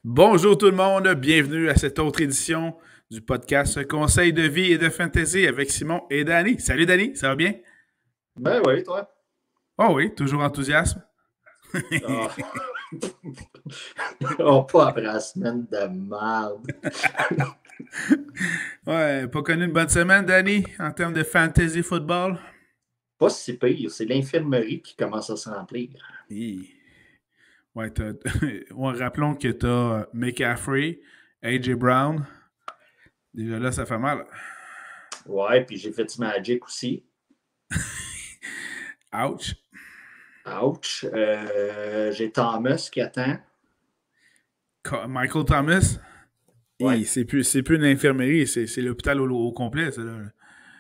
Bonjour tout le monde, bienvenue à cette autre édition du podcast Conseils de vie et de fantasy avec Simon et Danny. Salut Danny, ça va bien? Ben oui, toi. Oh oui, toujours enthousiasme. Ah. Oh, pas après la semaine de merde. Ouais, pas connu une bonne semaine, Danny, en termes de fantasy football? Pas si pire, c'est l'infirmerie qui commence à se remplir. Hi. Ouais, ouais, rappelons que t'as McCaffrey, AJ Brown. Déjà là, ça fait mal. Ouais, puis j'ai fait du Magic aussi. Ouch. Ouch. J'ai Thomas qui attend. Michael Thomas? Ouais, Hi, c'est plus une infirmerie, c'est l'hôpital au complet, ça là.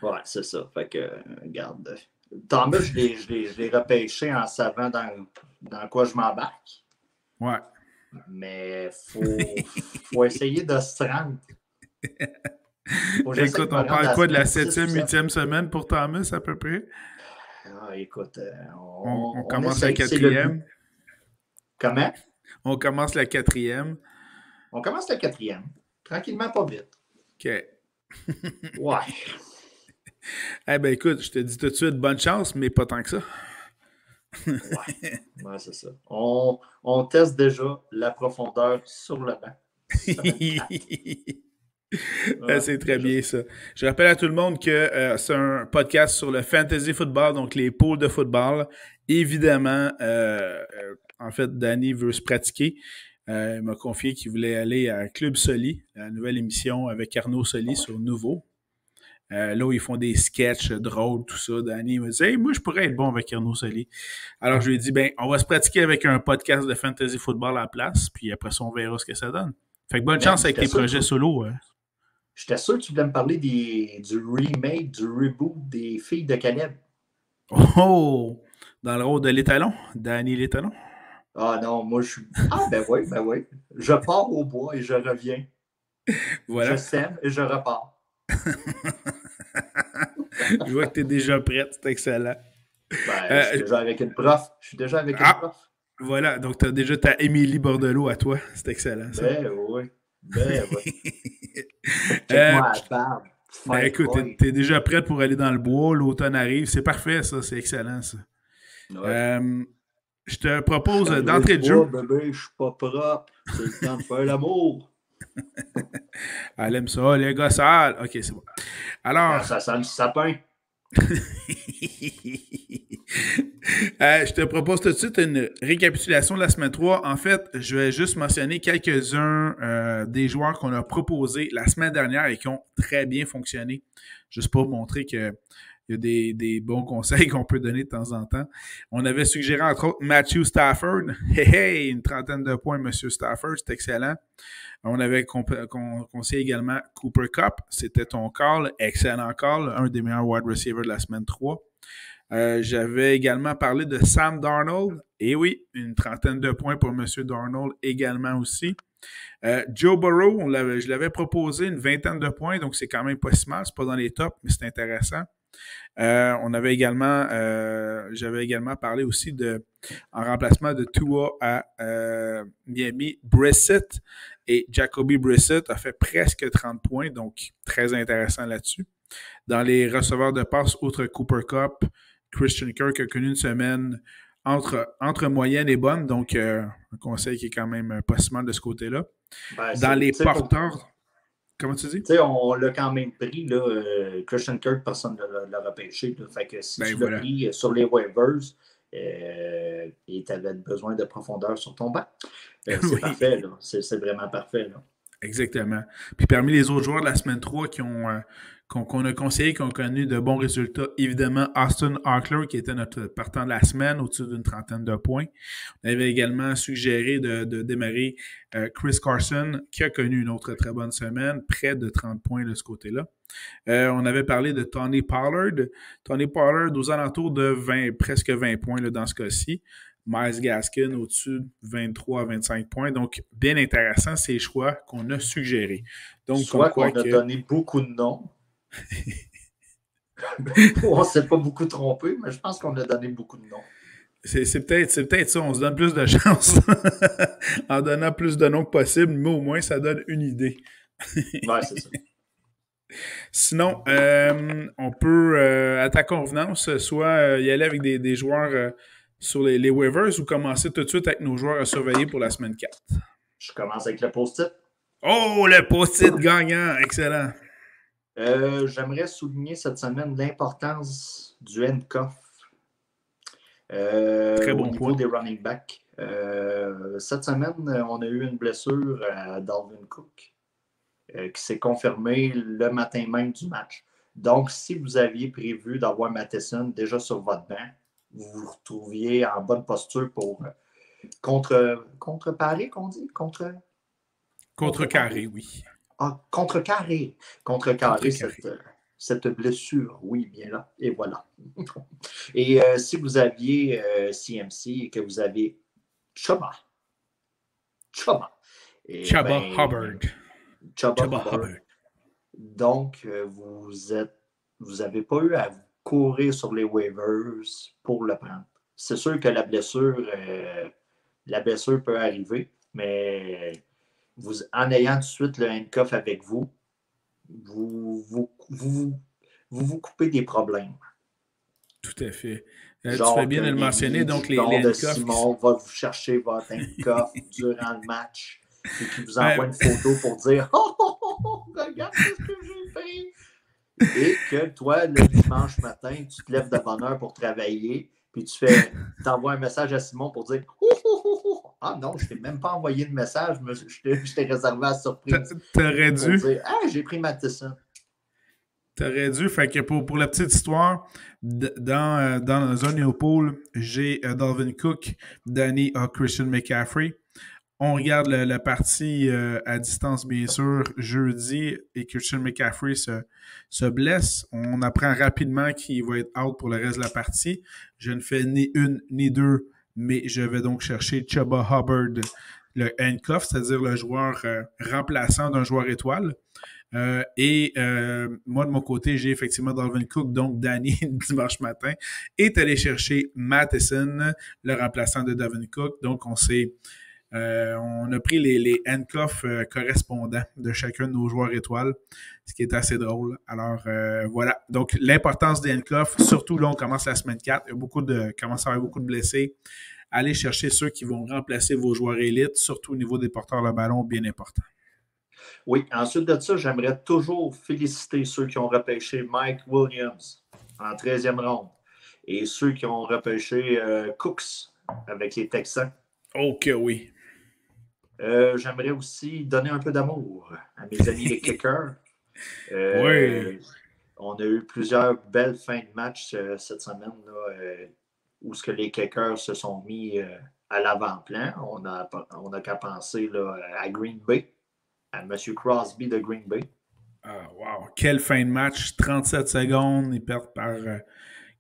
ouais, c'est ça. Fait que, regarde. Thomas, je l'ai repêché en savant dans quoi je m'embarque. Ouais. Mais faut essayer de se rendre. Faut que j'essaie de Écoute, me on rendre à parle la quoi de la semaine 6 ou septième, 7. huitième semaine pour Thomas à peu près? Ah, écoute, On on commence la essaye, c'est le but. quatrième. Comment? On commence la quatrième. On commence la quatrième. Tranquillement, pas vite. OK. Ouais. Eh ben écoute, je te dis tout de suite bonne chance, mais pas tant que ça. Ouais. Ouais, c'est ça. On teste déjà la profondeur sur le banc. Semaine 4. Ouais, C'est très déjà. bien ça. Je rappelle à tout le monde que c'est un podcast sur le fantasy football, donc les pools de football. Évidemment, en fait, Danny veut se pratiquer. Il m'a confié qu'il voulait aller à Club Soli, la nouvelle émission avec Arnaud Soli sur Nouveau. Là où ils font des sketchs drôles, tout ça. Danny me dit hey, moi, je pourrais être bon avec Arnaud Soli. Alors, je lui ai dit ben, on va se pratiquer avec un podcast de fantasy football à la place, puis après ça, on verra ce que ça donne. Fait que bonne Man, chance avec tes projets solo. Hein. j'étais sûr que tu voulais me parler du remake, du reboot des filles de Caleb. Oh! Dans le rôle de l'étalon, Danny l'étalon. Ah non, moi je suis. Ah ben oui, ben oui. Je pars au bois et je reviens. Je Voilà. sème et je repars. Je vois que tu es déjà prête, c'est excellent. Ben, je suis Euh, déjà avec une prof. Je suis déjà avec une ah, prof. voilà. Donc, tu as déjà ta Émilie Bordelot à toi. C'est excellent, ça. Ben oui. Ben oui. euh, Check-moi à la barbe. ben Fight écoute, boy. t'es déjà prête pour aller dans le bois, l'automne arrive, c'est parfait ça, c'est excellent ça. Ouais. Euh, je te Je suis propose arrivé le d'entrée de bois, jeu. bébé, je suis pas propre. C'est le temps de faire l'amour. Elle aime ça, les gars sales. Ok, c'est bon. Quand Alors, ça sent le sapin. je te propose tout de suite une récapitulation de la semaine 3. En fait, je vais juste mentionner quelques-uns des joueurs qu'on a proposés la semaine dernière et qui ont très bien fonctionné. Juste pour montrer que il y a des bons conseils qu'on peut donner de temps en temps. On avait suggéré entre autres Matthew Stafford. Hey, hey, une trentaine de points, Monsieur Stafford, c'est excellent. On avait conseillé également Cooper Cup. C'était ton call. Excellent call. Un des meilleurs wide receivers de la semaine 3. J'avais également parlé de Sam Darnold. Et oui, une trentaine de points pour M. Darnold également aussi. Joe Burrow, je l'avais proposé une vingtaine de points, donc c'est quand même pas si mal. C'est pas dans les tops, mais c'est intéressant. J'avais également parlé aussi en remplacement de Tua à Miami, Brissett. Et Jacoby Brissett a fait presque 30 points, donc très intéressant là-dessus. Dans les receveurs de passe, outre Cooper Cup, Christian Kirk a connu une semaine entre moyenne et bonne, donc un conseil qui est quand même pas si mal de ce côté-là. Ben, Dans les pour. porteurs, comment tu dis? Tu sais, on l'a quand même pris, là, Christian Kirk, personne ne l'a repêché. Là. Fait que si Ben tu l'as voilà. pris sur les waivers et tu avais besoin de profondeur sur ton banc, c'est parfait. Oui. Là. C'est vraiment parfait. Là. Exactement. Puis parmi les autres joueurs de la semaine 3 qu'on a conseillé, qui ont connu de bons résultats, évidemment, Austin Eckler, qui était notre partant de la semaine, au-dessus d'une trentaine de points. On avait également suggéré de démarrer Chris Carson, qui a connu une autre très bonne semaine, près de 30 points de ce côté-là. On avait parlé de Tony Pollard. Tony Pollard aux alentours de 20, presque 20 points là, dans ce cas-ci. Myles Gaskin au-dessus de 23 à 25 points. Donc, bien intéressant ces choix qu'on a suggérés. Donc, comme Soit quoi qu'on a que... donné beaucoup de noms, on ne s'est pas beaucoup trompé, mais je pense qu'on a donné beaucoup de noms. C'est peut-être ça, on se donne plus de chance en donnant plus de noms que possible, mais au moins ça donne une idée. Ouais, c'est ça. Sinon, on peut, à ta convenance, soit y aller avec des joueurs sur les waivers ou commencer tout de suite avec nos joueurs à surveiller pour la semaine 4. Je commence avec le post-it. Oh, le post-it gagnant! Excellent! J'aimerais souligner cette semaine l'importance du handcuff Très au bon niveau point. des running backs. Cette semaine, on a eu une blessure à Dalvin Cook qui s'est confirmée le matin même du match. Donc, si vous aviez prévu d'avoir Matheson déjà sur votre banc, vous vous retrouviez en bonne posture pour contreparer, qu'on dit? Contrecarré, oui. Contrecarrer cette blessure. Oui, bien là. Et voilà. Et si vous aviez CMC et que vous avez Chubba. Chubba Hubbard. Donc, vous n'avez pas eu à courir sur les waivers pour le prendre. C'est sûr que la blessure peut arriver, mais en ayant tout de suite le handcuff avec vous, vous coupez des problèmes. Tout à fait. Tu fais bien de le mentionner, donc les handcuffs. Simon va vous chercher votre handcuff durant le match et qui vous envoie une photo pour dire oh, regarde ce que j'ai fait. Et que toi, le dimanche matin, tu te lèves de bonne heure pour travailler, puis t'envoies un message à Simon pour dire ah non, je ne t'ai même pas envoyé de message, je t'ai réservé à la surprise. T'aurais dû. Dire, j'ai pris Matheson. T'aurais dû. Fait que pour la petite histoire, dans un Neopool, j'ai Dalvin Cook, Danny a Christian McCaffrey. On regarde la partie à distance, bien sûr, jeudi, et Christian McCaffrey se blesse. On apprend rapidement qu'il va être out pour le reste de la partie. Je ne fais ni une ni deux, mais je vais donc chercher Chubba Hubbard, le handcuff, c'est-à-dire le joueur remplaçant d'un joueur étoile. Moi, de mon côté, j'ai effectivement Dalvin Cook, donc Danny, dimanche matin, est allé chercher Matheson, le remplaçant de Dalvin Cook. Donc, on a pris les handcuffs correspondants de chacun de nos joueurs étoiles, ce qui est assez drôle. Alors, voilà. Donc, l'importance des handcuffs, surtout là, on commence la semaine 4. Il y a commence à avoir beaucoup de blessés. Allez chercher ceux qui vont remplacer vos joueurs élites, surtout au niveau des porteurs de ballon, bien important. Oui, ensuite de ça, j'aimerais toujours féliciter ceux qui ont repêché Mike Williams en 13e ronde et ceux qui ont repêché Cooks avec les Texans. Ok, oui. J'aimerais aussi donner un peu d'amour à mes amis les kickers. Oui. On a eu plusieurs belles fins de match cette semaine là, où ce que les kickers se sont mis à l'avant-plan. On a qu'à penser là, à Green Bay, à M. Crosby de Green Bay. Ah, wow. Quelle fin de match. 37 secondes. Ils perdent par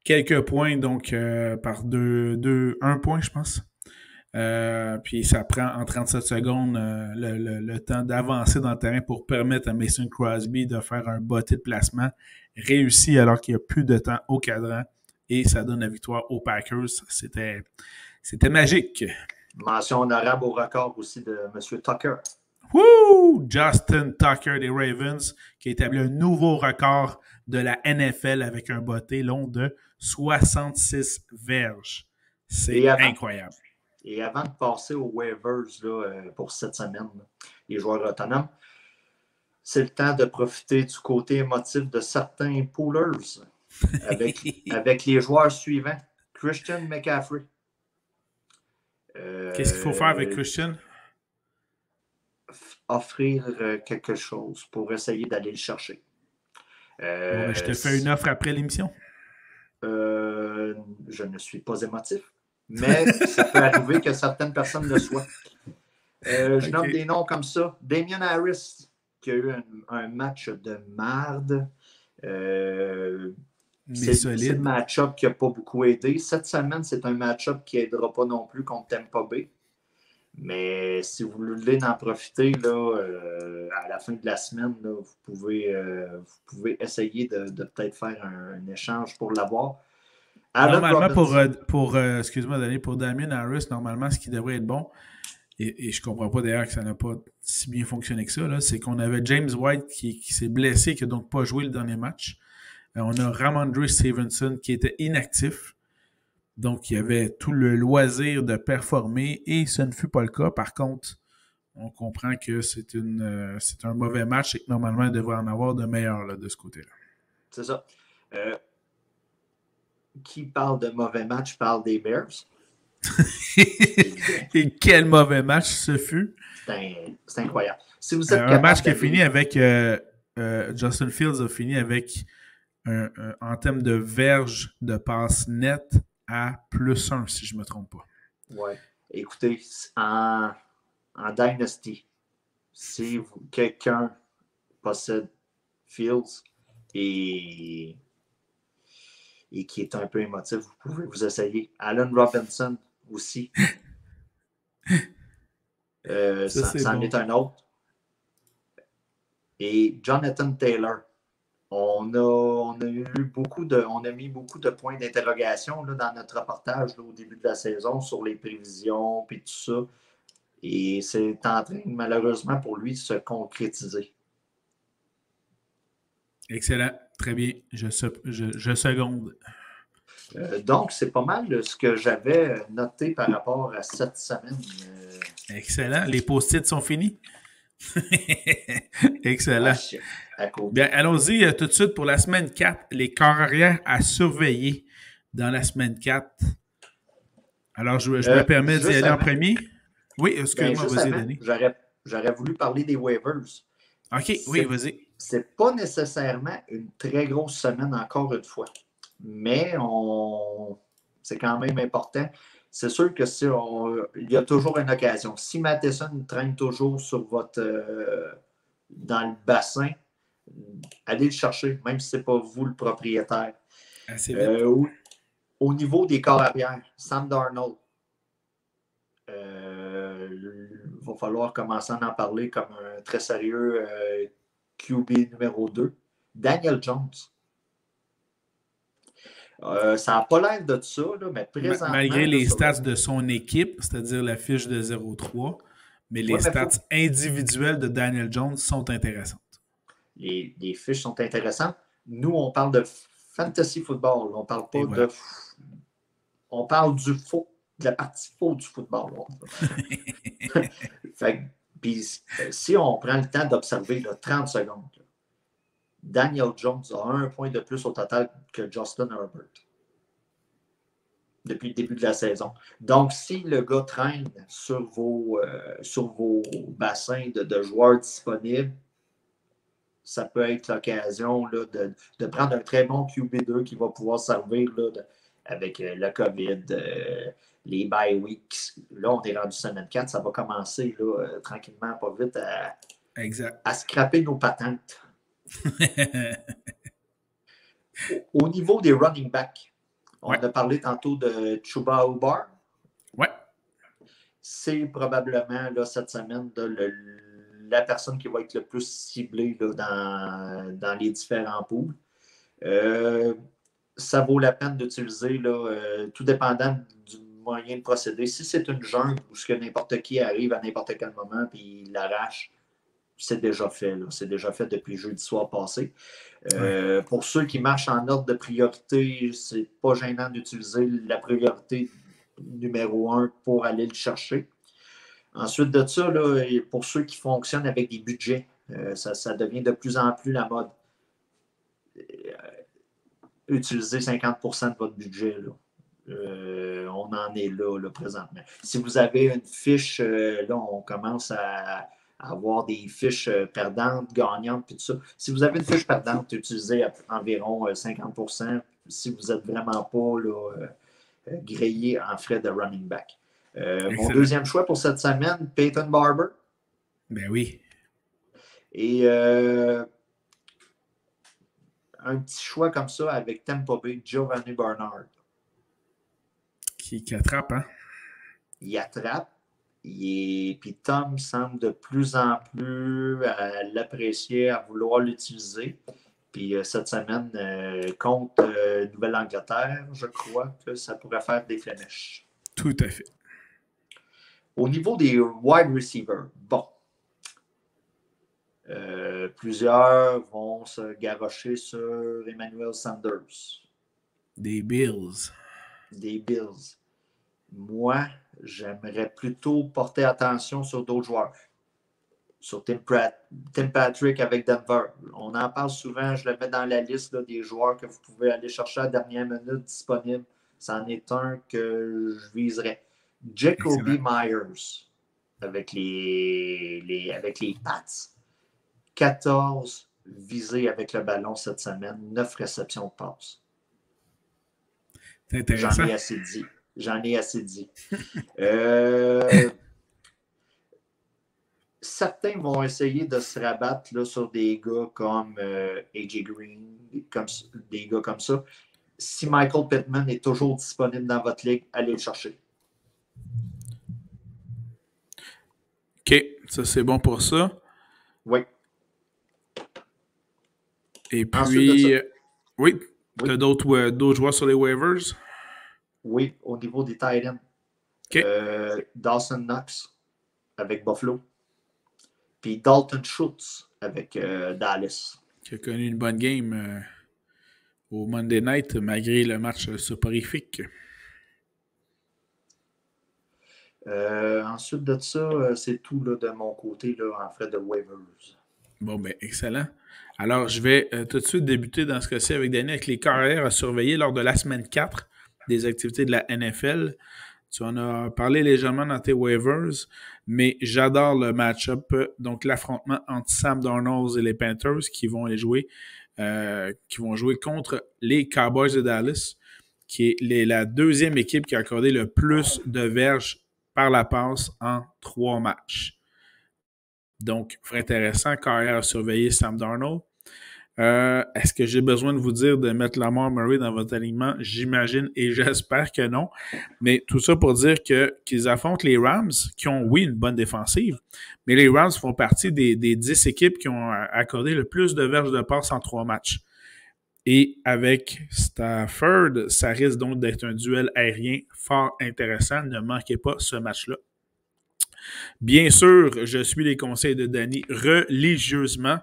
quelques points, donc par un point, je pense. Puis ça prend en 37 secondes le temps d'avancer dans le terrain pour permettre à Mason Crosby de faire un botté de placement réussi alors qu'il n'y a plus de temps au cadran et ça donne la victoire aux Packers. C'était magique. Mention honorable au record aussi de M. Tucker. Woo! Justin Tucker des Ravens qui a établi un nouveau record de la NFL avec un botté long de 66 verges. C'est incroyable. Et avant de passer aux waivers là, pour cette semaine, là, les joueurs autonomes, c'est le temps de profiter du côté émotif de certains poolers avec les joueurs suivants. Christian McCaffrey. Qu'est-ce qu'il faut faire avec Christian? Offrir quelque chose pour essayer d'aller le chercher. Je te fais une offre après l'émission. Je ne suis pas émotif, mais ça peut arriver que certaines personnes le soient. Je nomme des noms comme ça. Damien Harris, qui a eu un match de marde. C'est le match-up qui n'a pas beaucoup aidé. Cette semaine, c'est un match-up qui n'aidera pas non plus contre Tampa Bay. Mais si vous voulez en profiter là, à la fin de la semaine, là, vous pouvez essayer de peut-être faire un échange pour l'avoir. Allen Normalement, Robinson. excuse-moi, d'aller pour Damien Harris, normalement, ce qui devrait être bon, et je comprends pas d'ailleurs que ça n'a pas si bien fonctionné que ça, là, c'est qu'on avait James White qui s'est blessé, qui n'a donc pas joué le dernier match. On a Ramondre Stevenson qui était inactif. Donc, il y avait tout le loisir de performer et ce ne fut pas le cas. Par contre, on comprend que c'est un mauvais match et que normalement, il devrait en avoir de meilleurs là, de ce côté-là. C'est ça. Qui parle de mauvais match parle des Bears. Et quel mauvais match ce fut. C'est incroyable. Si vous êtes un match qui a fini avec Justin Fields a fini avec en termes de verge de passe nette à +1, si je ne me trompe pas. Oui. Écoutez, en Dynasty, si quelqu'un possède Fields et qui est un peu émotif, vous pouvez vous essayer. Allen Robinson aussi. C'en est un autre. Et Jonathan Taylor. On a mis beaucoup de points d'interrogation dans notre reportage là, au début de la saison sur les prévisions et tout ça. Et c'est en train, malheureusement, pour lui, de se concrétiser. Excellent. Très bien. Je seconde. Donc, c'est pas mal ce que j'avais noté par rapport à cette semaine. Excellent. Les post-it sont finis. Excellent. Bien, allons-y tout de suite pour la semaine 4. Les corps arrière à surveiller dans la semaine 4. Alors, je me permets d'y aller en premier. Oui, excuse-moi, vas-y, Denis. J'aurais voulu parler des waivers. OK, oui, vas-y. C'est pas nécessairement une très grosse semaine, encore une fois. Mais c'est quand même important. C'est sûr que il y a toujours une occasion. Si Matheson traîne toujours sur dans le bassin, allez le chercher, même si ce n'est pas vous le propriétaire. Assez vite. Au niveau des corps arrière, Sam Darnold, il va falloir commencer à en parler comme un très sérieux QB numéro 2. Daniel Jones. Ça n'a pas l'air de ça, là, mais présentement... Malgré les stats de son équipe, c'est-à-dire la fiche de 0-3, mais les stats individuelles de Daniel Jones sont intéressantes. Les fiches sont intéressantes. Nous, on parle de fantasy football. On parle pas de... On parle du faux, de la partie faux du football. Puis, si on prend le temps d'observer 30 secondes, là, Daniel Jones a 1 point de plus au total que Justin Herbert depuis le début de la saison. Donc, si le gars traîne sur vos bassins de joueurs disponibles, ça peut être l'occasion de prendre un très bon QB2 qui va pouvoir servir avec le COVID, les bye weeks. Là, on est rendu semaine 4, ça va commencer tranquillement, pas vite, à scraper nos patentes. Au niveau des running backs, on a parlé tantôt de Chuba Hubbard. Ouais. C'est probablement cette semaine la personne qui va être le plus ciblée dans les différents pools. Ça vaut la peine d'utiliser, tout dépendant du moyen de procéder. Si c'est une jungle où n'importe qui arrive à n'importe quel moment et il l'arrache, c'est déjà fait. C'est déjà fait depuis jeudi soir passé. Pour ceux qui marchent en ordre de priorité, c'est pas gênant d'utiliser la priorité numéro 1 pour aller le chercher. Ensuite de ça, pour ceux qui fonctionnent avec des budgets, ça devient de plus en plus la mode. Utilisez 50% de votre budget. On en est là présentement. Si vous avez une fiche, là, on commence à avoir des fiches perdantes, gagnantes, puis tout ça. Si vous avez une fiche perdante, utilisez environ 50%. Si vous n'êtes vraiment pas grillé en frais de running back. Mon deuxième choix pour cette semaine, Peyton Barber. Ben oui. Et un petit choix comme ça avec Tampa Bay, Giovanni Bernard. Qui attrape, hein? Il attrape. Puis Tom semble de plus en plus à l'apprécier, à vouloir l'utiliser. Puis cette semaine, contre Nouvelle-Angleterre, je crois que ça pourrait faire des flémèches. Tout à fait. Au niveau des wide receivers, bon. Plusieurs vont se garrocher sur Emmanuel Sanders. Des Bills. Des Bills. Moi, j'aimerais plutôt porter attention sur d'autres joueurs. Sur Tim Patrick avec Denver. On en parle souvent, je le mets dans la liste là, des joueurs que vous pouvez aller chercher à la dernière minute disponible. C'en est un que je viserais. Jacoby Myers avec les Pats. 14 visés avec le ballon cette semaine, 9 réceptions de passe. C'est intéressant. J'en ai assez dit. Certains vont essayer de se rabattre là, sur des gars comme AJ Green, des gars comme ça. Si Michael Pittman est toujours disponible dans votre ligue, allez le chercher. OK, ça c'est bon pour ça. Oui. Et puis, oui, tu as d'autres joueurs sur les waivers? Oui, au niveau des tight ends. Okay. Dawson Knox avec Buffalo. Puis Dalton Schultz avec Dallas. Qui a connu une bonne game au Monday Night, malgré le match soporifique. Ensuite de ça, c'est tout là, de mon côté là, en fait de waivers. Bon, ben excellent. Alors, je vais tout de suite débuter dans ce cas-ci avec Danny, avec les carrières à surveiller lors de la semaine 4 des activités de la NFL. Tu en as parlé légèrement dans tes waivers, mais j'adore le match-up. Donc, l'affrontement entre Sam Darnold et les Panthers qui vont jouer contre les Cowboys de Dallas, qui est la deuxième équipe qui a accordé le plus de verges par la passe en 3 matchs. Donc, très intéressant, carrière à surveiller Sam Darnold. Est-ce que j'ai besoin de vous dire de mettre Lamar Murray dans votre alignement? J'imagine et j'espère que non. Mais tout ça pour dire qu'ils affrontent les Rams, qui ont, oui, une bonne défensive, mais les Rams font partie des 10 équipes qui ont accordé le plus de verges de passe en 3 matchs. Et avec Stafford, ça risque donc d'être un duel aérien fort intéressant. Ne manquez pas ce match-là. Bien sûr, je suis les conseils de Danny religieusement.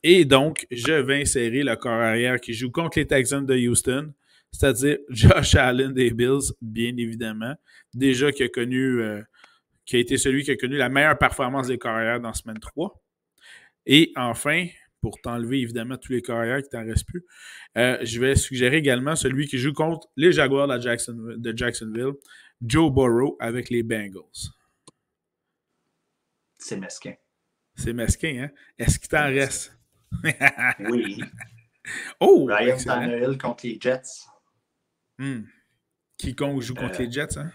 Et donc, je vais insérer le corps arrière qui joue contre les Texans de Houston, c'est-à-dire Josh Allen des Bills, bien évidemment. Déjà qui a été celui qui a connu la meilleure performance des corps arrière dans semaine 3. Et enfin, pour t'enlever évidemment tous les corps arrière qui t'en restent plus, je vais suggérer également celui qui joue contre les Jaguars de Jacksonville, Joe Burrow avec les Bengals. C'est mesquin. C'est mesquin, hein? Est-ce qu'il t'en reste? Oui. Oh! Ryan Tannehill contre les Jets. Quiconque joue contre les Jets, hein?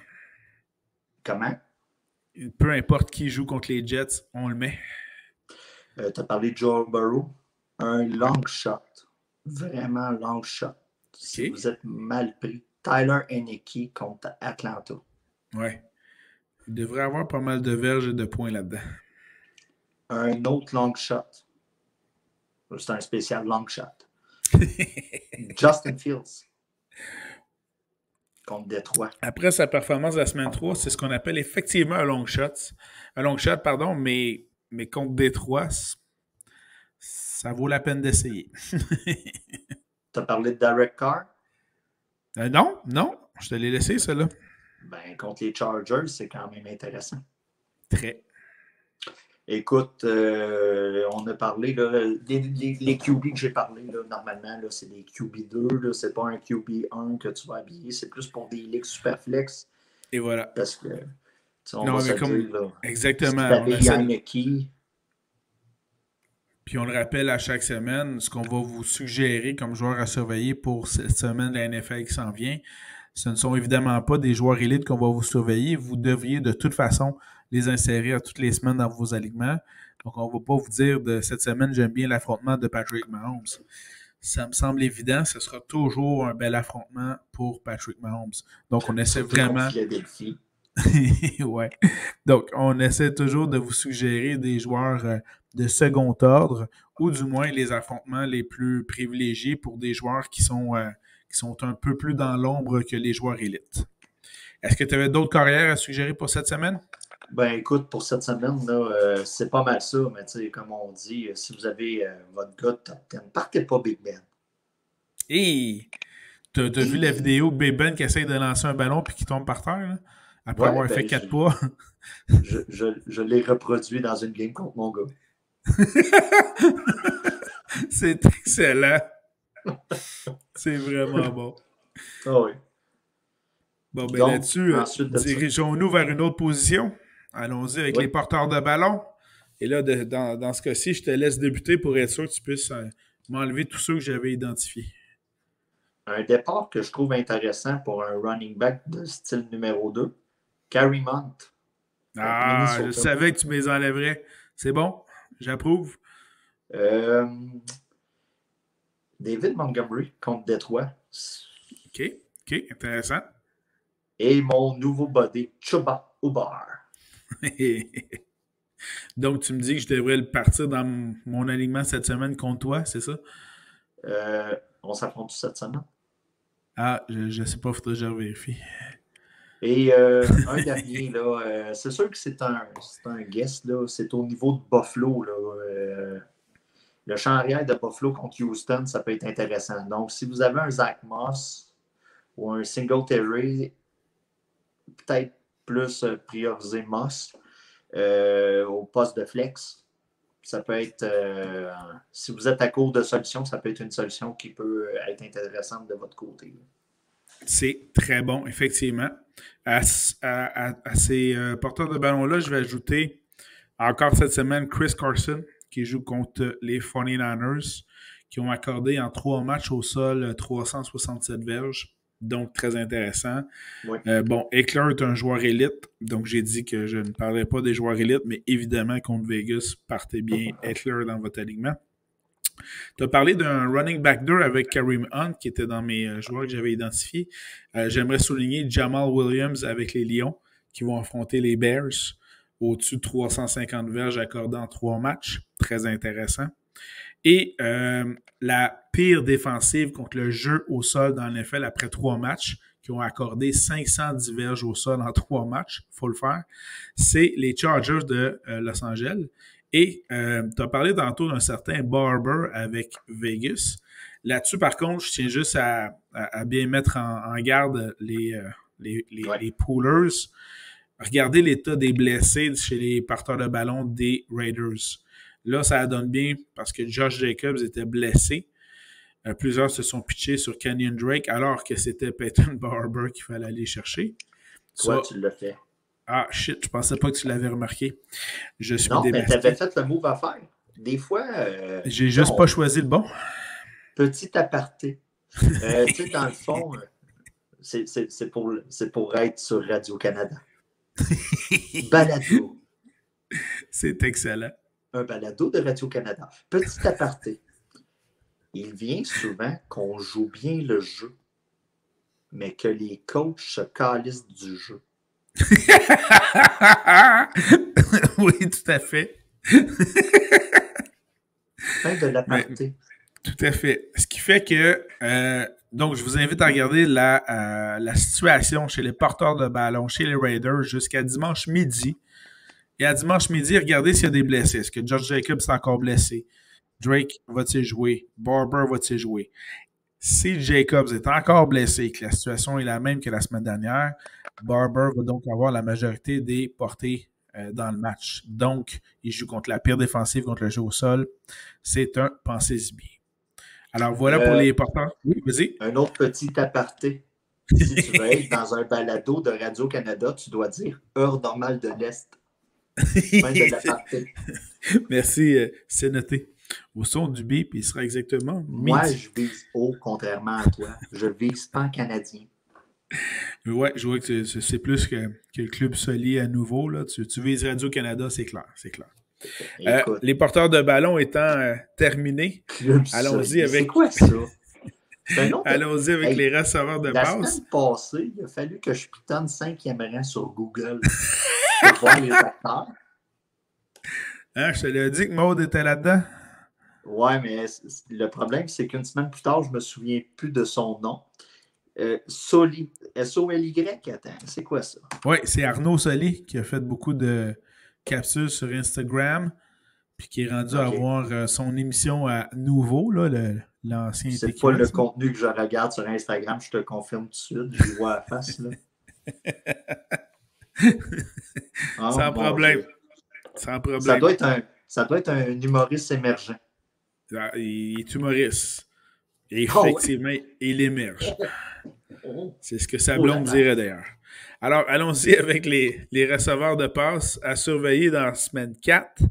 Comment? Peu importe qui joue contre les Jets, on le met. Tu as parlé de Joe Burrow. Un long shot. Vraiment long shot. Okay. Si vous êtes mal pris. Tyler Heinicke contre Atlanta. Ouais. Il devrait avoir pas mal de verges et de points là-dedans. Un autre long shot. C'est un spécial long shot. Justin Fields contre Détroit. Après sa performance de la semaine 3, c'est ce qu'on appelle effectivement un long shot. Un long shot, pardon, mais contre Détroit, ça vaut la peine d'essayer. Tu as parlé de Derek Carr? Non, je te l'ai laissé, ça là. Ben, contre les Chargers, c'est quand même intéressant. Très. Écoute, on a parlé, là, les QB que j'ai parlé, là, normalement, là, c'est des QB2, là, c'est pas un QB1 que tu vas habiller, c'est plus pour des ligues super flex. Et voilà. Parce que, on va se dire, là, exactement. Si puis on le rappelle à chaque semaine, ce qu'on va vous suggérer comme joueur à surveiller pour cette semaine de la NFL qui s'en vient, ce ne sont évidemment pas des joueurs élites qu'on va vous surveiller. Vous devriez de toute façon les insérer à toutes les semaines dans vos alignements. Donc, on ne va pas vous dire de cette semaine, j'aime bien l'affrontement de Patrick Mahomes. Ça me semble évident, ce sera toujours un bel affrontement pour Patrick Mahomes. Donc, on essaie vraiment... Ouais. Donc, on essaie toujours de vous suggérer des joueurs de second ordre ou du moins les affrontements les plus privilégiés pour des joueurs qui sont un peu plus dans l'ombre que les joueurs élites. Est-ce que tu avais d'autres carrières à suggérer pour cette semaine? Ben écoute, pour cette semaine, là, c'est pas mal ça, mais tu sais, comme on dit, si vous avez votre gars de top 10, partez pas Big Ben. Et t'as vu la vidéo de Big Ben qui essaye de lancer un ballon puis qui tombe par terre, là, après avoir fait 4 pas? Je l'ai reproduit dans une game contre mon gars. C'est excellent. C'est vraiment bon. Ah oui. Bon, ben là-dessus, dirigeons-nous vers une autre position. Allons-y avec les porteurs de ballon. Et là, dans ce cas-ci, je te laisse débuter pour être sûr que tu puisses m'enlever tous ceux que j'avais identifiés. Un départ que je trouve intéressant pour un running back de style numéro 2, Carrie Mont. Ah, je savais que tu me les enlèverais. C'est bon, j'approuve. David Montgomery contre Détroit. OK, intéressant. Et mon nouveau body, Chuba Hubbard. Donc, tu me dis que je devrais le partir dans mon alignement cette semaine contre toi, c'est ça? On s'affronte cette semaine? Ah, je sais pas, faudrait que je vérifie. Et un dernier, là, c'est sûr que c'est un guess, là, c'est au niveau de Buffalo. Là, le champ arrière de Buffalo contre Houston, ça peut être intéressant. Donc, si vous avez un Zach Moss ou un Singletary, peut-être plus prioriser Moss au poste de flex. Ça peut être, si vous êtes à court de solutions, ça peut être une solution qui peut être intéressante de votre côté. C'est très bon, effectivement. À ces porteurs de ballon-là, je vais ajouter encore cette semaine Chris Carson, qui joue contre les 49ers, qui ont accordé en 3 matchs au sol 367 verges. Donc, très intéressant. Oui. Bon, Eckler est un joueur élite, donc j'ai dit que je ne parlais pas des joueurs élites, mais évidemment, contre Vegas, partez bien Eckler dans votre alignement. Tu as parlé d'un running back 2 avec Kareem Hunt, qui était dans mes joueurs que j'avais identifiés. J'aimerais souligner Jamal Williams avec les Lions, qui vont affronter les Bears, au-dessus de 350 verges accordées en 3 matchs. Très intéressant. Et la pire défensive contre le jeu au sol dans l'NFL après 3 matchs, qui ont accordé 510 verges au sol en 3 matchs, il faut le faire, c'est les Chargers de Los Angeles. Et tu as parlé tantôt d'un certain Barber avec Vegas. Là-dessus, par contre, je tiens juste à bien mettre en garde les poolers. Regardez l'état des blessés chez les porteurs de ballon des Raiders. Là, ça donne bien parce que Josh Jacobs était blessé. Plusieurs se sont pitchés sur Kenyon Drake alors que c'était Peyton Barber qu'il fallait aller chercher. Toi, tu l'as fait. Ah, shit, je pensais pas que tu l'avais remarqué. Je suis non, démasqué. mais tu avais fait le move à faire. Des fois... j'ai juste pas choisi le bon. Petit aparté. Tu sais, dans le fond, c'est pour être sur Radio-Canada. Balado. C'est excellent. Un balado de Radio-Canada. Petit aparté. Il vient souvent qu'on joue bien le jeu, mais que les coachs se calissent du jeu. Oui, tout à fait. Fin de l'aparté. Tout à fait. Ce qui fait que, donc, je vous invite à regarder la situation chez les porteurs de ballon, chez les Raiders, jusqu'à dimanche midi. Et à dimanche midi, regardez s'il y a des blessés. Est-ce que Josh Jacobs est encore blessé? Drake va-t-il jouer? Barber va-t-il jouer? Si Jacobs est encore blessé et que la situation est la même que la semaine dernière, Barber va donc avoir la majorité des portées dans le match. Donc, il joue contre la pire défensive contre le jeu au sol. C'est un pensez-y bien. Alors, voilà pour les porteurs. Oui, vas-y. Un autre petit aparté. Si tu veux être dans un balado de Radio-Canada, tu dois dire heure normale de l'Est. Fin de l'aparté. Merci, c'est noté. Au son du bip, il sera exactement Moi, midi. je vise haut, contrairement à toi. Je vise pan-canadien. Ouais, je vois que c'est plus que le Club Soli à nouveau. Là. Tu vises Radio-Canada, c'est clair. Les porteurs de ballon étant terminés, allons-y avec... C'est quoi ça? C'est un autre. Allons-y avec Hey, les receveurs de la passe. semaine passée, il a fallu que je pitonne 5e rang sur Google pour voir les acteurs. Hein, je te l'ai dit que Maud était là-dedans. Ouais, mais le problème, c'est qu'une semaine plus tard, je me souviens plus de son nom. Soli, S-O-L-Y, attends, c'est quoi ça? Oui, c'est Arnaud Soli qui a fait beaucoup de capsules sur Instagram, puis qui est rendu à avoir son émission à Nouveau, là, l'ancien C'est TQS, pas le là. contenu que je regarde sur Instagram, je te confirme tout de suite, je le vois à la face, là. Oh, Sans problème. Dieu. Sans problème. Ça doit être un humoriste émergent. Il est humoriste. Et effectivement, il émerge. C'est ce que sa blonde dirait d'ailleurs. Alors, allons-y avec les receveurs de passe à surveiller dans la semaine 4.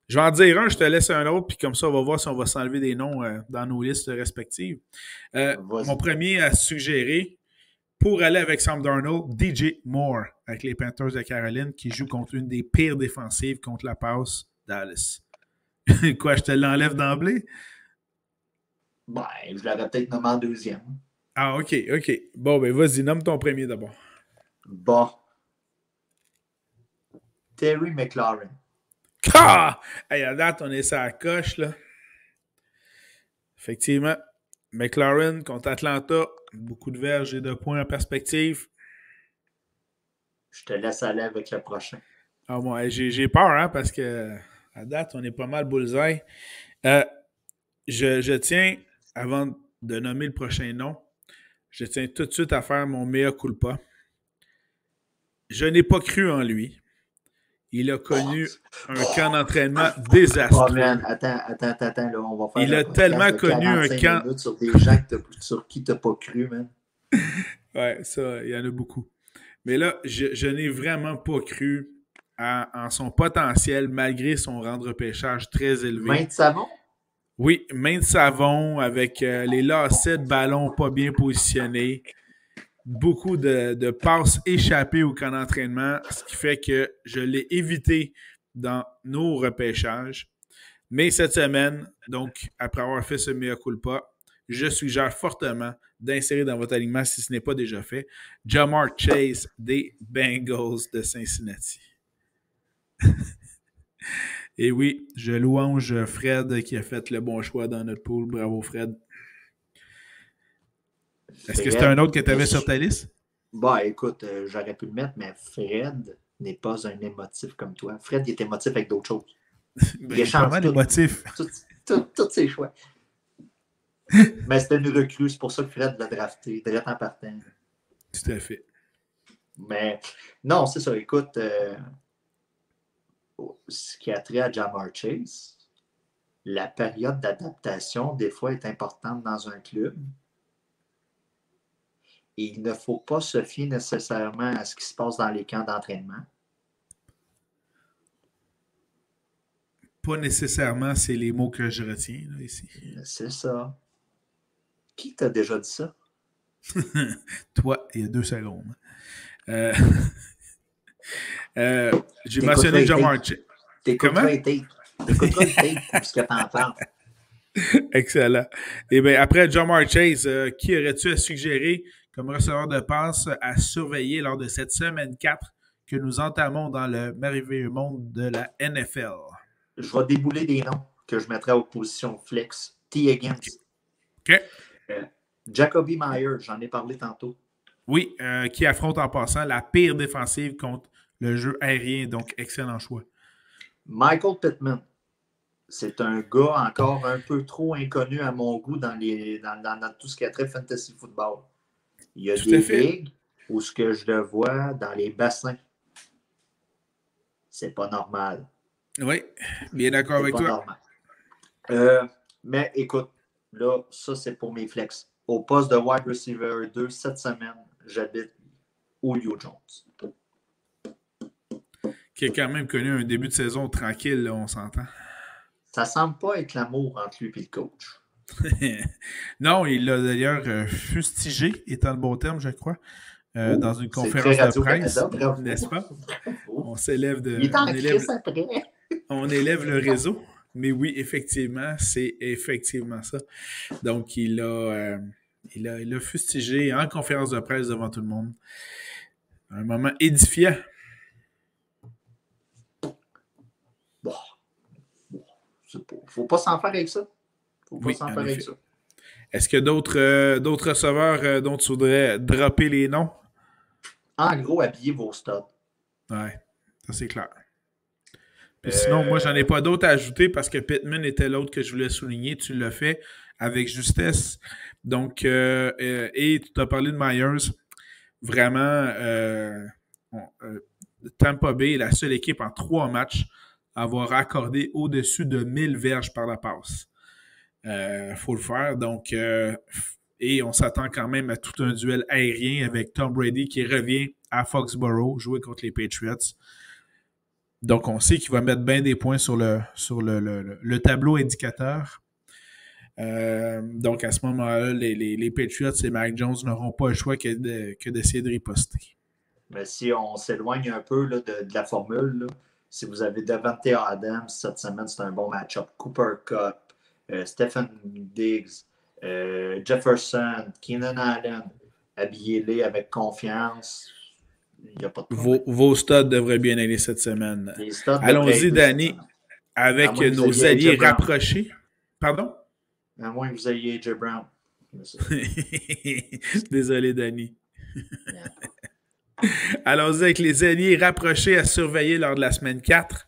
Je vais en dire un, je te laisse un autre, puis comme ça, on va voir si on va s'enlever des noms dans nos listes respectives. Mon premier à suggérer, pour aller avec Sam Darnold, DJ Moore, avec les Panthers de Caroline, qui joue contre une des pires défensives contre la passe, Dallas. Quoi, je te l'enlève d'emblée? Ben, je l'aurais peut-être nommé en 2e. Ah, OK. Bon, ben vas-y, nomme ton premier d'abord. Bon. Terry McLaurin. Ah! Hey, à date, on est sur la coche, là. Effectivement, McLaurin contre Atlanta, beaucoup de verges et de points en perspective. Je te laisse aller avec le prochain. Ah, bon, j'ai peur, hein, parce que à date, on est pas mal bullseye. Je tiens, avant de nommer le prochain nom, je tiens tout de suite à faire mon mea culpa. Je n'ai pas cru en lui. Il a connu un camp d'entraînement désastreux. Oh man, attends, là, on va faire il a tellement connu un camp sur des gens sur qui tu n'as pas cru, man. Ouais, ça, il y en a beaucoup. Mais là, je n'ai vraiment pas cru en son potentiel malgré son rang de repêchage très élevé. Main de savon? Oui, main de savon avec les lacets de ballon pas bien positionnés. Beaucoup de passes échappées au camp d'entraînement, ce qui fait que je l'ai évité dans nos repêchages. Mais cette semaine, donc, après avoir fait ce mea culpa, je suggère fortement d'insérer dans votre alignement, si ce n'est pas déjà fait, Ja'Marr Chase des Bengals de Cincinnati. Et oui, je louange Fred qui a fait le bon choix dans notre pool. Bravo, Fred. Est-ce que c'était un autre que tu avais sur ta liste? Bah, écoute, j'aurais pu le mettre, mais Fred n'est pas un émotif comme toi. Fred, il est émotif avec d'autres choses. Il échange pas d'émotif. Tous ses choix. Mais c'était une recrue, c'est pour ça que Fred l'a drafté, direct en partant. Tout à fait. Mais non, c'est ça. Écoute, ce qui a trait à Ja'Marr Chase, la période d'adaptation, des fois, est importante dans un club. Et il ne faut pas se fier nécessairement à ce qui se passe dans les camps d'entraînement. Pas nécessairement, c'est les mots que je retiens là, ici. C'est ça. Qui t'a déjà dit ça? Toi, il y a 2 secondes. J'ai mentionné Ja'Marr Chase. T'écouteras le tape pour ce que t'en parles. Excellent. Et bien, après Ja'Marr Chase, qui aurais-tu à suggérer comme receveur de passe à surveiller lors de cette semaine 4 que nous entamons dans le merveilleux monde de la NFL? Je vais débouler des noms que je mettrai aux positions flex. T. Higgins. OK. Jacoby Myers, j'en ai parlé tantôt. Oui, qui affronte en passant la pire défensive contre le jeu aérien, donc excellent choix. Michael Pittman. C'est un gars encore un peu trop inconnu à mon goût dans tout ce qui est très fantasy football. Il y a des ligues où ce que je le vois dans les bassins. C'est pas normal. Oui, bien d'accord avec toi. Normal. Mais écoute, là, ça c'est pour mes flex. Au poste de wide receiver 2, cette semaine, j'habite Julio Jones. Qui a quand même connu un début de saison tranquille, là, on s'entend. Ça semble pas être l'amour entre lui et le coach. Non, il l'a d'ailleurs fustigé, étant le bon terme, je crois, dans une conférence de presse, n'est-ce pas? On s'élève de... Il est en crise après. On élève le réseau. Mais oui, effectivement, c'est effectivement ça. Donc, il a fustigé en conférence de presse devant tout le monde. Un moment édifiant. Bon. Faut pas s'en faire avec ça. Faut pas Oui, s'en en faire avec effet. ça. Est-ce qu'il y a d'autres receveurs dont tu voudrais dropper les noms? En gros, habillez vos studs. Ouais, ça c'est clair. Puis sinon, moi, j'en ai pas d'autres à ajouter parce que Pittman était l'autre que je voulais souligner. Tu l'as fait avec justesse. Donc, et tu as parlé de Myers. Vraiment, Tampa Bay est la seule équipe en 3 matchs à avoir accordé au-dessus de 1000 verges par la passe. Faut le faire. Donc, et on s'attend quand même à tout un duel aérien avec Tom Brady qui revient à Foxborough jouer contre les Patriots. Donc, on sait qu'il va mettre bien des points sur le tableau indicateur. Donc, à ce moment-là, les Patriots et Mac Jones n'auront pas le choix que d'essayer de riposter. Mais si on s'éloigne un peu là, de la formule, là, si vous avez Davante Adams cette semaine, c'est un bon match-up. Cooper Kupp, Stephen Diggs, Jefferson, Keenan Allen, habillez-les avec confiance. Il n'y a pas de problème. Vos studs devraient bien aller cette semaine. Les studs Allons-y, Danny, avec nos alliés rapprochés. Pardon? À moins que vous ayez AJ Brown. Désolé, Danny. Allons-y avec les alliés rapprochés à surveiller lors de la semaine 4.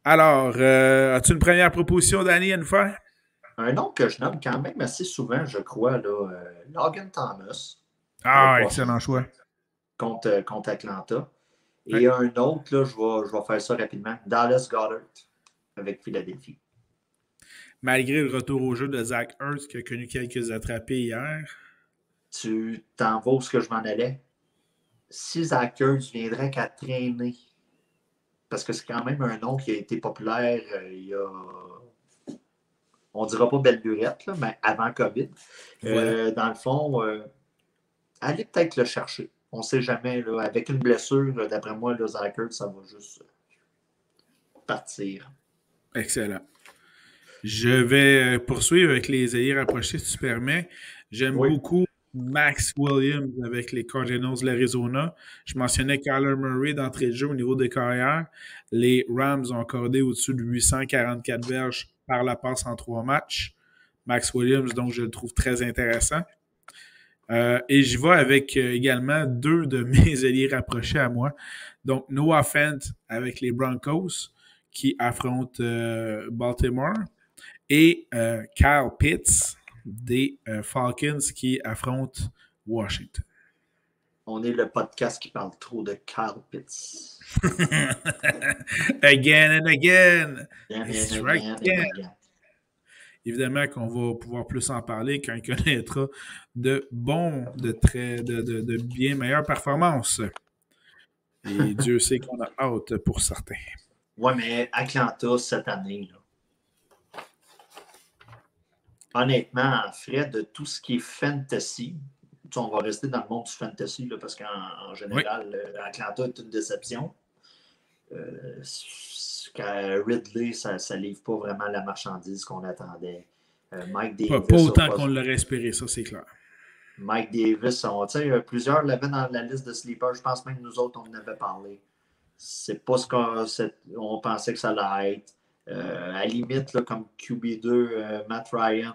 Alors, as-tu une première proposition, Danny, à nous faire? Un nom que je nomme quand même assez souvent, je crois, là, Logan Thomas. Ah, excellent choix. Contre Atlanta. Et un autre, là, je vais faire ça rapidement. Dallas Goedert avec Philadelphie. Malgré le retour au jeu de Zach Ertz qui a connu quelques attrapés hier. Tu t'en vas où ce que je m'en allais? Si Zach Ertz viendrait qu'à traîner, parce que c'est quand même un nom qui a été populaire il y a... On dira pas belle lurette, là, mais avant COVID. Voilà. Dans le fond, allez peut-être le chercher. On ne sait jamais. Là, avec une blessure, d'après moi, le Zach Ertz, ça va juste partir. Excellent. Je vais poursuivre avec les alliés rapprochés, si tu permets. J'aime beaucoup Max Williams avec les Cardinals de l'Arizona. Je mentionnais Kyler Murray d'entrée de jeu au niveau des carrières. Les Rams ont accordé au-dessus de 844 verges par la passe en 3 matchs. Max Williams, donc, je le trouve très intéressant. Et j'y vais avec également 2 de mes alliés rapprochés à moi. Donc, Noah Fant avec les Broncos qui affrontent Baltimore et Kyle Pitts des Falcons qui affrontent Washington. On est le podcast qui parle trop de Kyle Pitts. Again and again. Again. Évidemment qu'on va pouvoir plus en parler quand il connaîtra de bien meilleures performances. Et Dieu sait qu'on a hâte pour certains. Ouais, mais Atlanta, cette année, là. Honnêtement, Fred, de tout ce qui est fantasy, on va rester dans le monde du fantasy, là, parce qu'en général, Atlanta est une déception. Ridley, ça ne livre pas vraiment la marchandise qu'on attendait. Mike Davis. Pas autant qu'on l'aurait espéré, ça, c'est clair. Mike Davis, plusieurs l'avaient dans la liste de sleepers. Je pense même que nous autres, on en avait parlé. C'est pas ce qu'on pensait que ça allait être. À la limite, là, comme QB2, Matt Ryan.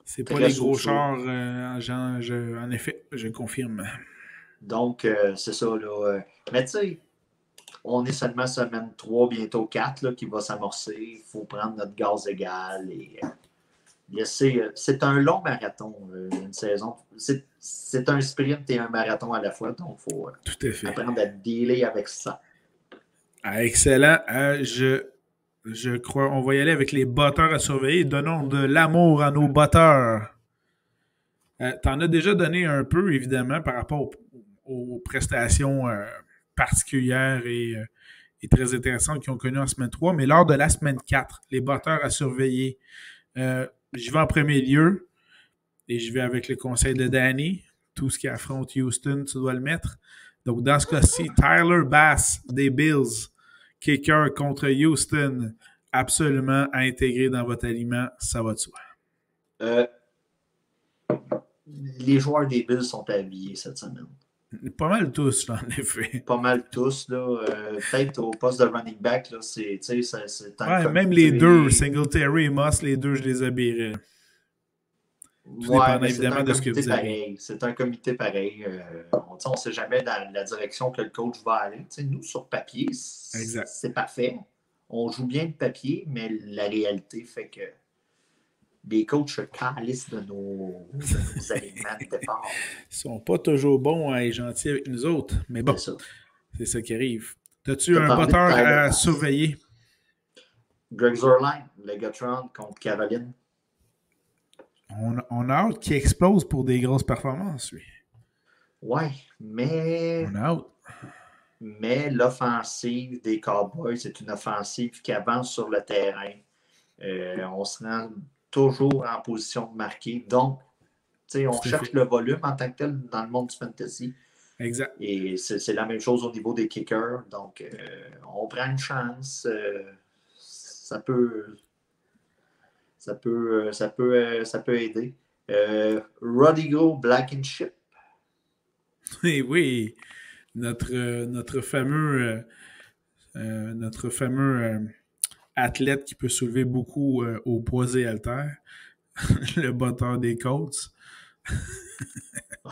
C'est pas les gros chars, en effet, je confirme. Donc, c'est ça. Là, mais tu sais, on est seulement semaine 3, bientôt 4, là, qui va s'amorcer. Il faut prendre notre gaz égal et laisser. C'est un long marathon, une saison. C'est un sprint et un marathon à la fois. Donc, il faut apprendre à dealer avec ça. Ah, excellent. Je crois qu'on va y aller avec les batteurs à surveiller. Donnons de l'amour à nos batteurs. T'en as déjà donné un peu, évidemment, par rapport aux prestations particulières et très intéressantes qu'ils ont connues en semaine 3. Mais lors de la semaine 4, les batteurs à surveiller, j'y vais en premier lieu et je vais avec le conseil de Danny. Tout ce qui affronte Houston, tu dois le mettre. Donc, dans ce cas-ci, Tyler Bass des Bills, kicker contre Houston, absolument à intégrer dans votre aliment, ça va de soi. Les joueurs des Bills sont habillés cette semaine. Pas mal tous, là, en effet. Pas mal tous. Là. Peut-être au poste de running back, là, c'est un même les deux, Singletary et Moss, les deux, je les habillerais. Tout dépendant évidemment de ce que vous avez. C'est un comité pareil. On ne sait jamais dans la direction que le coach va aller. T'sais, nous, sur papier, c'est parfait. On joue bien le papier, mais la réalité fait que les coachs se calissent de nos alignements de départ. Ils sont pas toujours bons à être gentils avec nous autres, mais bon, c'est ça qui arrive. As-tu un botteur à surveiller? Greg Zuerlein, le Gutron contre Caroline. On a hâte qu'il explose pour des grosses performances, lui. Ouais, mais... On a hâte. Mais l'offensive des Cowboys, c'est une offensive qui avance sur le terrain. On se rend toujours en position de marquer. Donc, on cherche le volume en tant que tel dans le monde du fantasy. Exact. Et c'est la même chose au niveau des kickers. Donc, on prend une chance. Ça peut aider. Rodrigo Blankenship. Oui, notre fameux athlète qui peut soulever beaucoup au poids et haltères, le botteur des Colts. Ouais.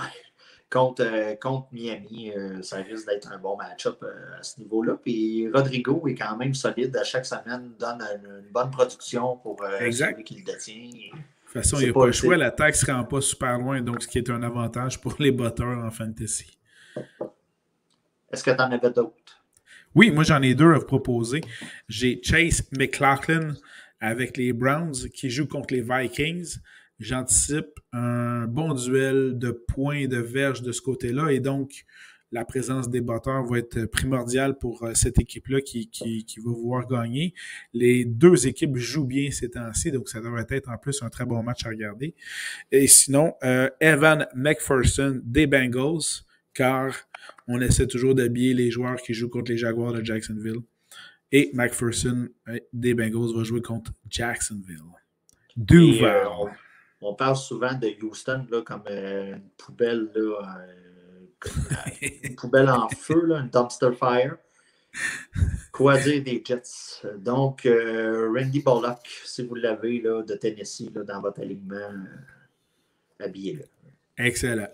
Contre Miami, ça risque d'être un bon match-up à ce niveau-là. Puis Rodrigo est quand même solide. À chaque semaine, donne une bonne production pour celui qui le détient. De toute façon, il n'y a pas le choix. L'attaque ne se rend pas super loin, donc ce qui est un avantage pour les botteurs en fantasy. Est-ce que tu en avais d'autres? Oui, moi j'en ai deux à vous proposer. J'ai Chase McLaughlin avec les Browns qui joue contre les Vikings. J'anticipe un bon duel de points et de verges de ce côté-là et donc la présence des batteurs va être primordiale pour cette équipe-là qui va vouloir gagner. Les deux équipes jouent bien ces temps-ci, donc ça devrait être en plus un très bon match à regarder. Et sinon, Evan McPherson des Bengals, car on essaie toujours d'habiller les joueurs qui jouent contre les Jaguars de Jacksonville. Et McPherson des Bengals va jouer contre Jacksonville. Duval. On parle souvent de Houston là, comme une poubelle, là, une poubelle en feu, là, une dumpster fire. Quoi dire des Jets? Donc, Randy Bullock, si vous l'avez là, de Tennessee là, dans votre alignement, habillez-le. Excellent.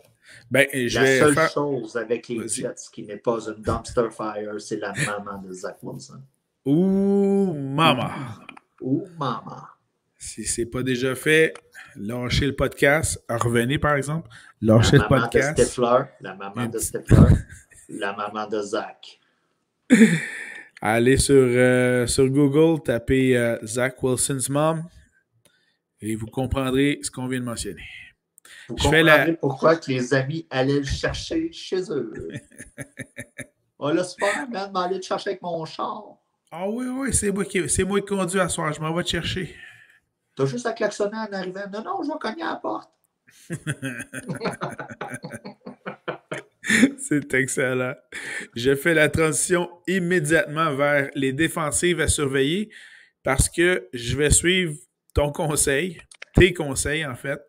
Ben, la seule chose avec les Jets qui n'est pas une dumpster fire, c'est la maman de Zach Wilson. Ouh, maman. Ouh, maman. Si c'est pas déjà fait, lâchez le podcast. Revenez, par exemple. Lâchez le podcast. La maman de Stifler. La maman de Zach. Allez sur Google, tapez Zach Wilson's mom et vous comprendrez ce qu'on vient de mentionner. Vous comprendrez pourquoi que les amis allaient le chercher chez eux. On laisse faire, man, m'aller le chercher avec mon char. Ah oui, c'est moi qui conduis à soir. Je m'en vais te chercher. T'as juste à klaxonner en arrivant. Non, je vais cogner à la porte. C'est excellent. Je fais la transition immédiatement vers les défensives à surveiller parce que je vais suivre ton conseil, tes conseils en fait.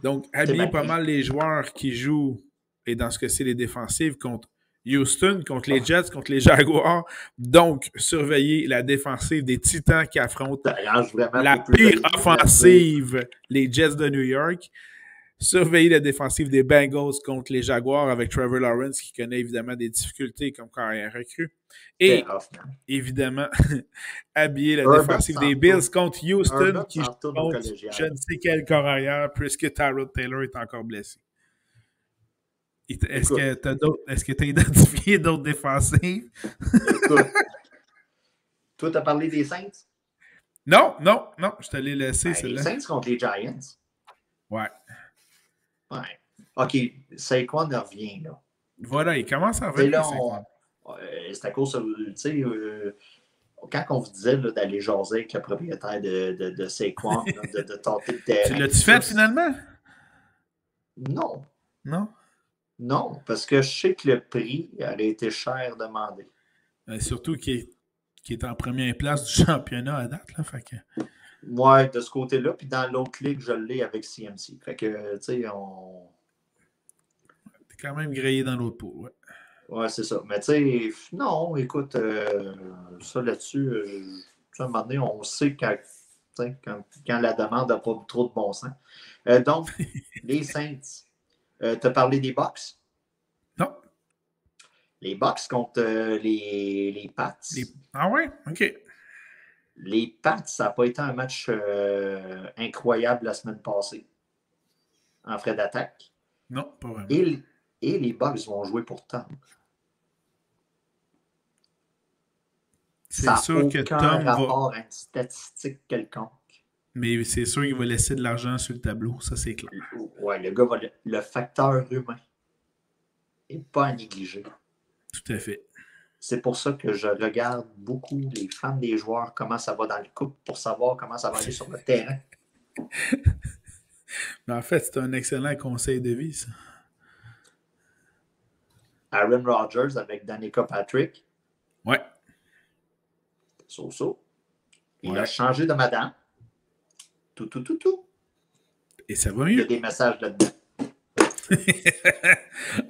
Donc, habiller pas mal les joueurs qui jouent, et dans ce cas-ci, les défensives contre Houston, contre les Jets, contre les Jaguars. Donc, surveiller la défensive des Titans qui affrontent la pire offensive, les Jets de New York. Surveiller la défensive des Bengals contre les Jaguars avec Trevor Lawrence qui connaît évidemment des difficultés comme carrière recrue. Et évidemment, habiller la défensive des Bills contre Houston qui joue contre je ne sais quel carrière puisque Tyrod Taylor est encore blessé. Est-ce que tu as identifié d'autres défensives? Écoute, toi, tu as parlé des Saints? Non, je te l'ai laissé, celle-là. Les Saints contre les Giants? Ouais. OK, Saquon revient, là. Voilà, il commence à revenir. C'est à cause, tu sais, quand on vous disait d'aller jaser avec le propriétaire de Saquon, de tenter le terrain. Tu l'as-tu fait finalement? Non. Non? Non, parce que je sais que le prix aurait été cher demandé. Surtout qu'il est qui est en première place du championnat à date. Là, fait que... Ouais, de ce côté-là. Puis dans l'autre ligue, je l'ai avec CMC. Fait que, tu sais, T'es quand même grillé dans l'autre pot. Ouais, ouais, c'est ça. Mais tu sais, non, écoute, ça là-dessus, à un moment donné, on sait quand la demande n'a pas trop de bon sens. Donc, les Saints, tu as parlé des Bucks? Non. Les Bucks contre les Pats. Ah ouais? OK. Les Pats, ça n'a pas été un match incroyable la semaine passée en frais d'attaque. Non, pas vraiment. Et les Bucks vont jouer pour Tom. C'est sûr que Tom rapport à une statistique quelconque. Mais c'est sûr qu'il va laisser de l'argent sur le tableau, ça c'est clair. Ouais, le gars va le facteur humain n'est pas à négliger. Tout à fait. C'est pour ça que je regarde beaucoup les fans des joueurs, comment ça va dans le couple, pour savoir comment ça va aller sur le terrain. Mais en fait, c'est un excellent conseil de vie, ça. Aaron Rodgers avec Danica Patrick. Ouais. So. Il a changé de madame. Tout. Et ça va mieux. Il y a des messages là-dedans.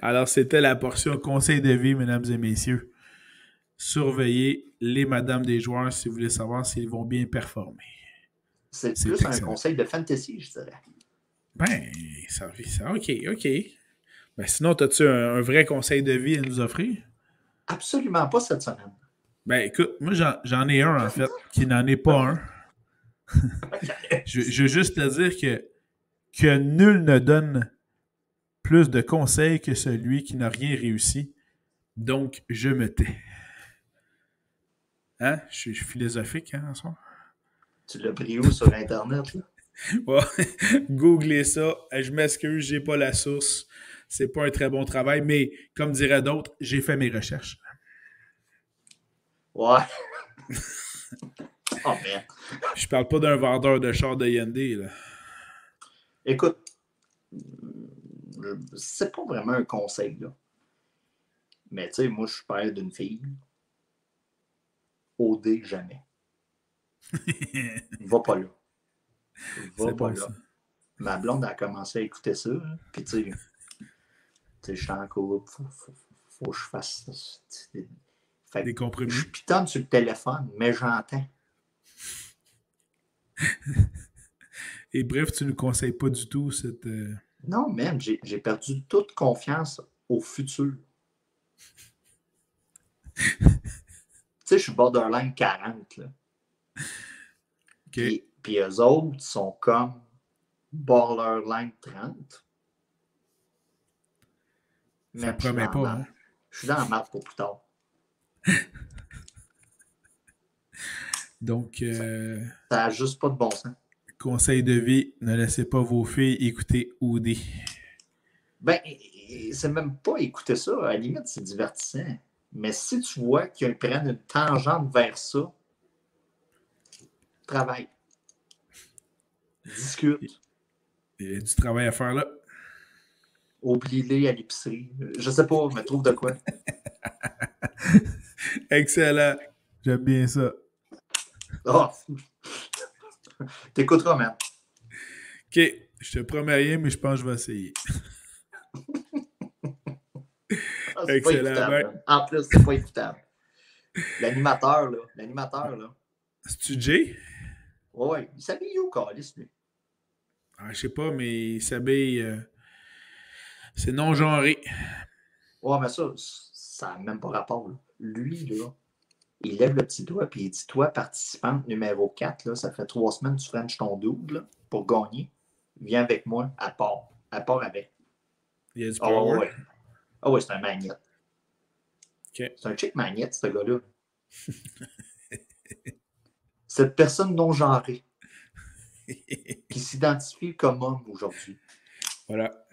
Alors, c'était la portion conseil de vie, mesdames et messieurs. Surveillez les madames des joueurs si vous voulez savoir s'ils vont bien performer. C'est plus excellent. Un conseil de fantasy, je dirais. Ben, ça OK. Ben, sinon, as-tu un vrai conseil de vie à nous offrir? Absolument pas cette semaine. Ben, écoute, moi, j'en ai un, en fait, qui n'en est pas un. je veux juste te dire que nul ne donne plus de conseils que celui qui n'a rien réussi. Donc, je me tais. Hein? Je suis philosophique, hein, en soi. Tu l'as pris où sur Internet, là? Ouais. Googlez ça. Je m'excuse, j'ai pas la source. C'est pas un très bon travail, mais comme diraient d'autres, j'ai fait mes recherches. Ouais. Oh, merde. Je parle pas d'un vendeur de chars de Hyundai, là. Écoute, c'est pas vraiment un conseil, là. Mais tu sais, moi, je suis père d'une fille. OD, jamais. Va pas là. Va pas là. Ça. Ma blonde a commencé à écouter ça. Puis tu sais, je suis en couple. Faut que je fasse ça. Des compromis. Je pitonne sur le téléphone, mais j'entends. Et bref, tu ne nous conseilles pas du tout cette... Non, même, j'ai perdu toute confiance au futur. Tu sais, je suis borderline 40, là. OK. Puis eux autres sont comme borderline 30. Mais ça promet pas, hein? Je suis dans la marque pour plus tard. Donc... Ça n'a juste pas de bon sens. Conseil de vie, ne laissez pas vos filles écouter OD. Ben, c'est même pas écouter ça. À la limite, c'est divertissant. Mais si tu vois qu'ils prennent une tangente vers ça, travaille. Discute. Il y a du travail à faire là. Oublie-les à l'épicerie. Je sais pas, mais trouve de quoi. Excellent. J'aime bien ça. Oh. T'écouteras, man. OK. Je te promets rien, mais je pense que je vais essayer. Excellent. En plus, c'est pas écoutable. L'animateur, là. C'est-tu Jay? Ouais, il s'habille où, Carlis, lui? Ah, je sais pas, mais il s'habille... c'est non-genré. Ouais, mais ça n'a même pas rapport. Là. Lui, là, il lève le petit doigt et il dit, toi, participante numéro 4, là, ça fait 3 semaines que tu frenches ton double là, pour gagner. Viens avec moi, à part avec. Il y a du power. Ouais. Ah ouais, c'est un magnète. Okay. C'est un chick magnète, ce gars-là. Cette personne non-genrée qui s'identifie comme homme aujourd'hui. Voilà.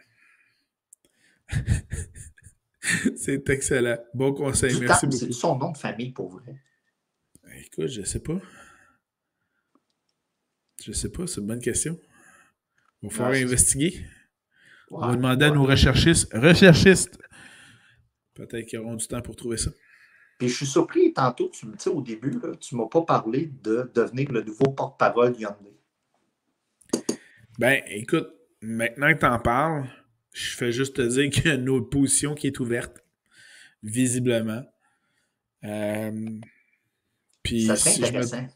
C'est excellent. Bon conseil. Merci beaucoup. C'est son nom de famille pour vrai? Écoute, je sais pas. Je sais pas, c'est une bonne question. Il va falloir investiguer. Ouais, on va demander à nos recherchistes. Peut-être qu'ils auront du temps pour trouver ça. Puis je suis surpris, tantôt, tu me dis au début, là, tu ne m'as pas parlé de devenir le nouveau porte-parole Hyundai. Ben, écoute, maintenant que t'en parles, je fais juste te dire qu'il y a une autre position qui est ouverte, visiblement. Puis Ça serait si je me... intéressant.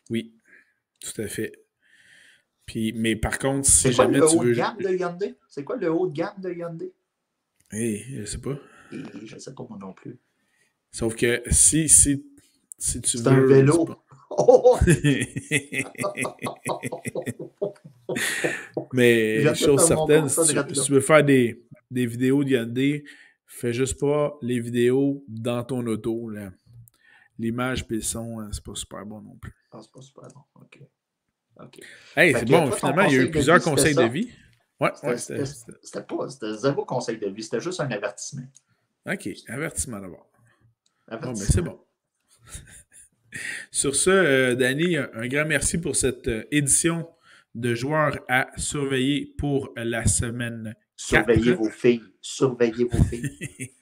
Oui, tout à fait. Puis, mais par contre, si C'est quoi jamais le tu haut de veux... gamme de Hyundai? C'est quoi le haut de gamme de Hyundai? Je sais pas. Et je ne sais pas moi non plus. Sauf que si tu C'est veux... un vélo. Oh! Mais chose certaine, si si tu veux faire des vidéos de Hyundai, fais juste pas les vidéos dans ton auto. Là. L'image et le son, c'est pas super bon non plus. Ah, c'est pas super bon. OK. Hey, c'est bon, finalement, il y a eu plusieurs conseils de vie. Ouais, C'était zéro conseil de vie, c'était juste un avertissement. OK, avertissement d'abord. Bon, mais c'est bon. Sur ce, Danny, un grand merci pour cette édition de joueurs à surveiller pour la semaine 4. Surveillez vos filles. Surveillez vos filles.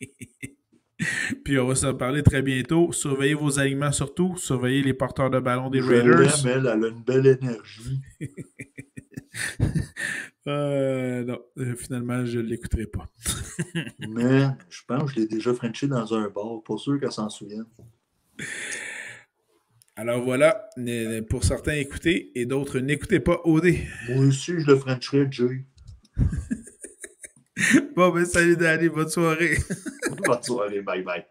Puis on va se parler très bientôt. Surveillez vos alignements surtout. Surveillez les porteurs de ballon des Raiders. Elle a une belle énergie. Non, finalement, je ne l'écouterai pas. Mais je pense que je l'ai déjà frenché dans un bar. Pas sûr qu'elle s'en souvienne. Alors voilà, pour certains, écoutez, et d'autres, n'écoutez pas OD. Moi aussi, je le frencherai, Jay. Bon, ben salut Danny, bonne soirée. Bonne soirée, bye bye.